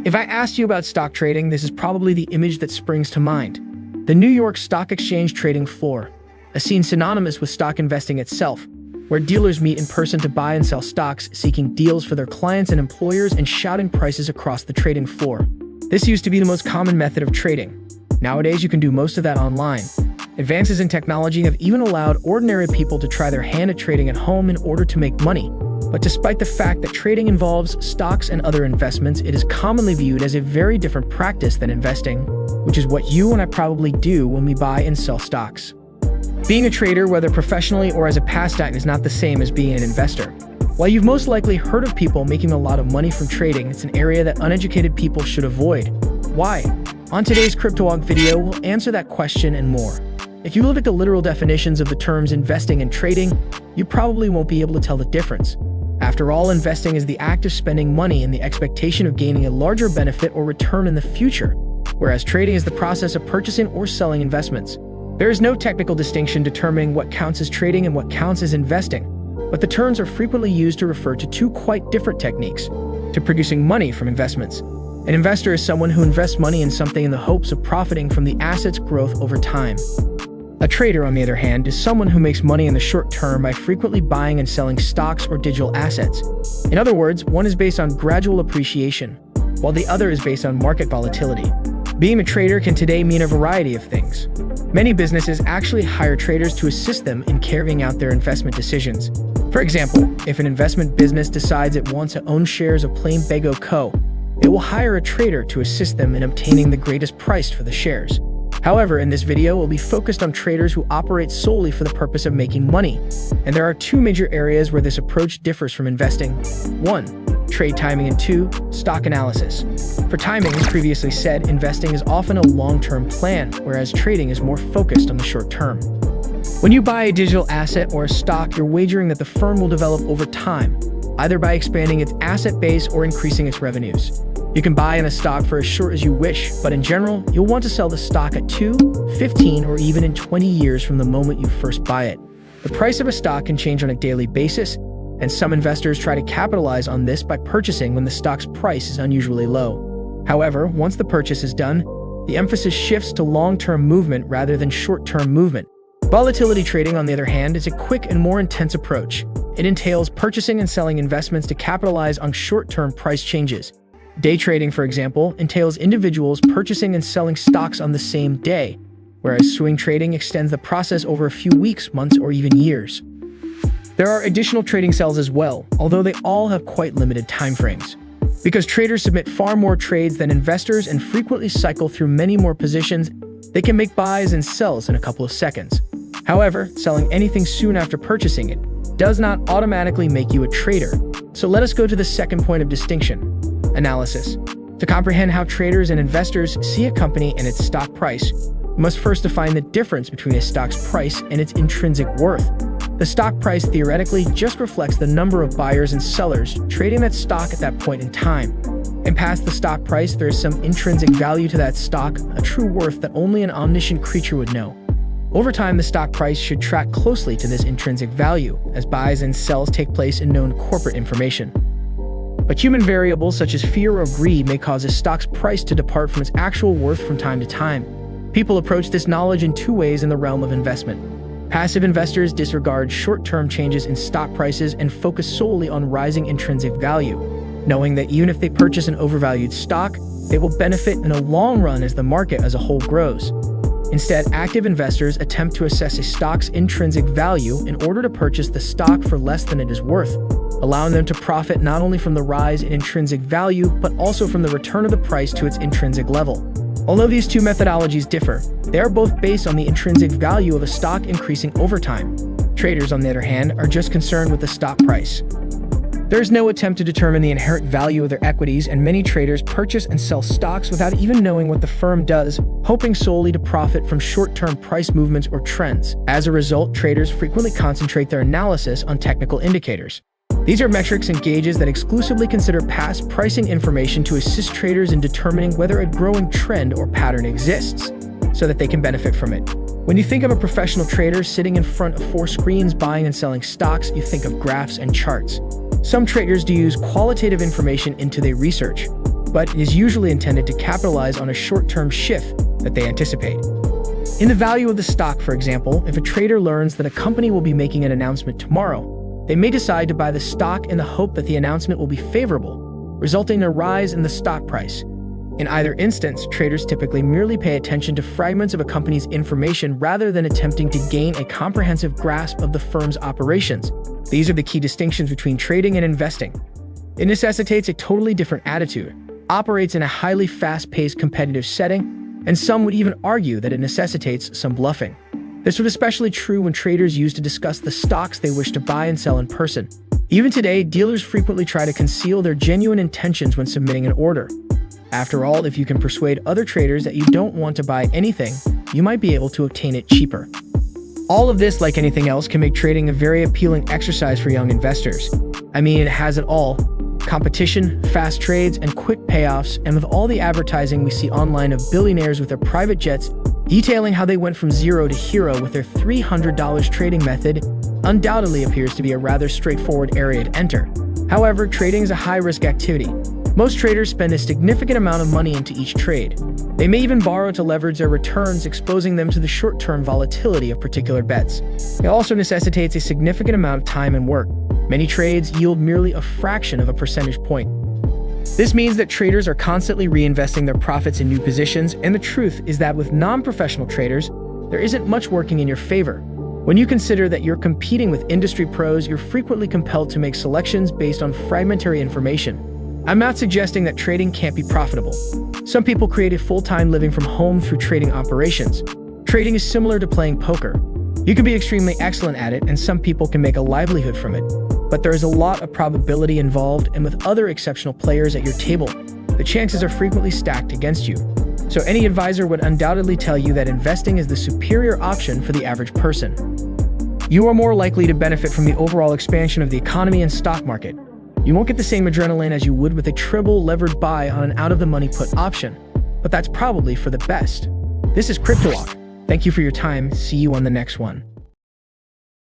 If I asked you about stock trading, this is probably the image that springs to mind. The New York Stock Exchange trading floor, a scene synonymous with stock investing itself, where dealers meet in person to buy and sell stocks, seeking deals for their clients and employers and shouting prices across the trading floor. This used to be the most common method of trading. Nowadays, you can do most of that online. Advances in technology have even allowed ordinary people to try their hand at trading at home in order to make money. But despite the fact that trading involves stocks and other investments, it is commonly viewed as a very different practice than investing, which is what you and I probably do when we buy and sell stocks. Being a trader, whether professionally or as a pastime, is not the same as being an investor. While you've most likely heard of people making a lot of money from trading, it's an area that uneducated people should avoid. Why? On today's CryptoWalk video, we'll answer that question and more. If you look at the literal definitions of the terms investing and trading, you probably won't be able to tell the difference. After all, investing is the act of spending money in the expectation of gaining a larger benefit or return in the future, whereas trading is the process of purchasing or selling investments. There is no technical distinction determining what counts as trading and what counts as investing, but the terms are frequently used to refer to two quite different techniques to producing money from investments. An investor is someone who invests money in something in the hopes of profiting from the asset's growth over time. A trader, on the other hand, is someone who makes money in the short term by frequently buying and selling stocks or digital assets. In other words, one is based on gradual appreciation, while the other is based on market volatility. Being a trader can today mean a variety of things. Many businesses actually hire traders to assist them in carrying out their investment decisions. For example, if an investment business decides it wants to own shares of Plain Bego Co., it will hire a trader to assist them in obtaining the greatest price for the shares. However, in this video, we'll be focused on traders who operate solely for the purpose of making money. And there are two major areas where this approach differs from investing. 1. Trade timing, and 2. Stock analysis. For timing, as previously said, investing is often a long-term plan, whereas trading is more focused on the short term. When you buy a digital asset or a stock, you're wagering that the firm will develop over time, either by expanding its asset base or increasing its revenues. You can buy in a stock for as short as you wish, but in general, you'll want to sell the stock at 2, 15, or even in 20 years from the moment you first buy it. The price of a stock can change on a daily basis, and some investors try to capitalize on this by purchasing when the stock's price is unusually low. However, once the purchase is done, the emphasis shifts to long-term movement rather than short-term movement. Volatility trading, on the other hand, is a quick and more intense approach. It entails purchasing and selling investments to capitalize on short-term price changes. Day trading, for example, entails individuals purchasing and selling stocks on the same day, whereas swing trading extends the process over a few weeks, months, or even years. There are additional trading cells as well, although they all have quite limited timeframes. Because traders submit far more trades than investors and frequently cycle through many more positions, they can make buys and sells in a couple of seconds. However, selling anything soon after purchasing it does not automatically make you a trader. So let us go to the second point of distinction: analysis. To comprehend how traders and investors see a company and its stock price, we must first define the difference between a stock's price and its intrinsic worth. The stock price theoretically just reflects the number of buyers and sellers trading that stock at that point in time. And past the stock price, there is some intrinsic value to that stock, a true worth that only an omniscient creature would know. Over time, the stock price should track closely to this intrinsic value, as buys and sells take place in known corporate information. But human variables such as fear or greed may cause a stock's price to depart from its actual worth from time to time. People approach this knowledge in two ways in the realm of investment. Passive investors disregard short-term changes in stock prices and focus solely on rising intrinsic value, knowing that even if they purchase an overvalued stock, they will benefit in the long run as the market as a whole grows. Instead, active investors attempt to assess a stock's intrinsic value in order to purchase the stock for less than it is worth, allowing them to profit not only from the rise in intrinsic value, but also from the return of the price to its intrinsic level. Although these two methodologies differ, they are both based on the intrinsic value of a stock increasing over time. Traders, on the other hand, are just concerned with the stock price. There is no attempt to determine the inherent value of their equities, and many traders purchase and sell stocks without even knowing what the firm does, hoping solely to profit from short-term price movements or trends. As a result, traders frequently concentrate their analysis on technical indicators. These are metrics and gauges that exclusively consider past pricing information to assist traders in determining whether a growing trend or pattern exists, so that they can benefit from it. When you think of a professional trader sitting in front of 4 screens buying and selling stocks, you think of graphs and charts. Some traders do use qualitative information into their research. but it is usually intended to capitalize on a short-term shift that they anticipate. In the value of the stock, for example, if a trader learns that a company will be making an announcement tomorrow, they may decide to buy the stock in the hope that the announcement will be favorable, resulting in a rise in the stock price. In either instance, traders typically merely pay attention to fragments of a company's information rather than attempting to gain a comprehensive grasp of the firm's operations. These are the key distinctions between trading and investing. It necessitates a totally different attitude, operates in a highly fast-paced competitive setting, and some would even argue that it necessitates some bluffing. This was especially true when traders used to discuss the stocks they wish to buy and sell in person. Even today, dealers frequently try to conceal their genuine intentions when submitting an order. After all, if you can persuade other traders that you don't want to buy anything, you might be able to obtain it cheaper. All of this, like anything else, can make trading a very appealing exercise for young investors. I mean, it has it all. Competition, fast trades, and quick payoffs, and with all the advertising we see online of billionaires with their private jets detailing how they went from zero to hero with their $300 trading method, undoubtedly appears to be a rather straightforward area to enter. However, trading is a high-risk activity. Most traders spend a significant amount of money into each trade. They may even borrow to leverage their returns, exposing them to the short-term volatility of particular bets. It also necessitates a significant amount of time and work. Many trades yield merely a fraction of a percentage point. This means that traders are constantly reinvesting their profits in new positions, and the truth is that with non-professional traders, there isn't much working in your favor. When you consider that you're competing with industry pros, you're frequently compelled to make selections based on fragmentary information. I'm not suggesting that trading can't be profitable. Some people create a full-time living from home through trading operations. Trading is similar to playing poker. You can be extremely excellent at it, and some people can make a livelihood from it. But there is a lot of probability involved, and with other exceptional players at your table, the chances are frequently stacked against you. So any advisor would undoubtedly tell you that investing is the superior option for the average person. You are more likely to benefit from the overall expansion of the economy and stock market. You won't get the same adrenaline as you would with a triple levered buy on an out-of-the-money put option, but that's probably for the best. This is CryptoWalk. Thank you for your time. See you on the next one.